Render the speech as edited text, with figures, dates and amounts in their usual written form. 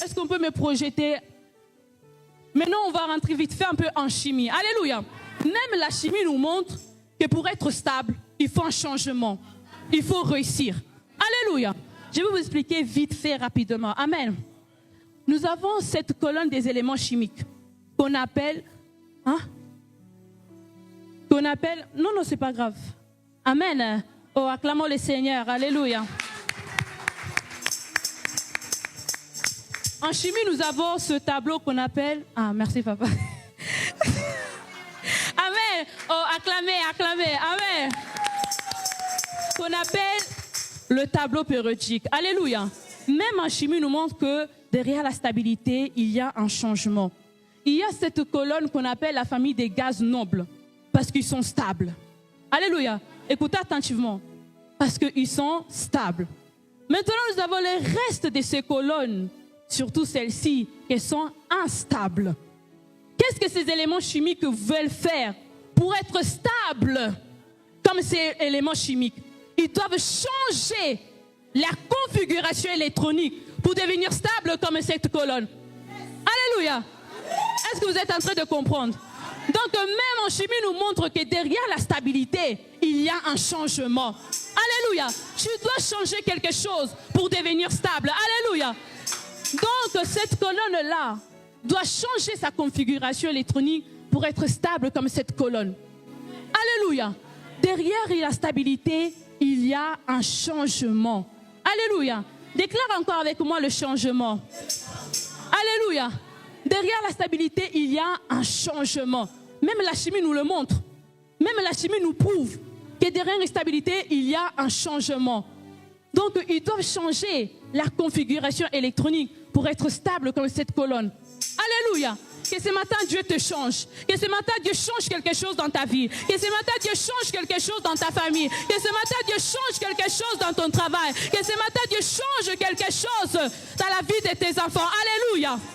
Est-ce qu'on peut me projeter? Maintenant, on va rentrer vite fait un peu en chimie. Alléluia. Même la chimie nous montre que pour être stable, il faut un changement. Il faut réussir. Alléluia. Je vais vous expliquer vite fait, rapidement. Amen. Nous avons cette colonne des éléments chimiques qu'on appelle... Non, c'est pas grave. Amen. Oh, acclamons le Seigneur. Alléluia. En chimie, nous avons ce tableau qu'on appelle... merci papa. Amen. Oh, acclamez. Amen. Qu'on appelle le tableau périodique. Alléluia. Même en chimie, nous montre que derrière la stabilité, il y a un changement. Il y a cette colonne qu'on appelle la famille des gaz nobles, parce qu'ils sont stables. Alléluia. Écoutez attentivement, parce qu'ils sont stables. Maintenant, nous avons le reste de ces colonnes, surtout celles-ci, qui sont instables. Qu'est-ce que ces éléments chimiques veulent faire pour être stables comme ces éléments chimiques? Ils doivent changer la configuration électronique pour devenir stables comme cette colonne. Alléluia. Est-ce que vous êtes en train de comprendre? Donc même en chimie nous montre que derrière la stabilité, il y a un changement. Alléluia. Tu dois changer quelque chose pour devenir stable. Alléluia. Donc cette colonne-là doit changer sa configuration électronique pour être stable comme cette colonne. Alléluia. Derrière la stabilité, il y a un changement. Alléluia. Déclare encore avec moi le changement. Alléluia. Derrière la stabilité, il y a un changement. Même la chimie nous le montre. Même la chimie nous prouve que derrière la stabilité, il y a un changement. Donc, ils doivent changer la configuration électronique pour être stable comme cette colonne. Alléluia. Que ce matin, Dieu te change. Que ce matin, Dieu change quelque chose dans ta vie. Que ce matin, Dieu change quelque chose dans ta famille. Que ce matin, Dieu change quelque chose dans ton travail. Que ce matin, Dieu change quelque chose dans la vie de tes enfants. Alléluia.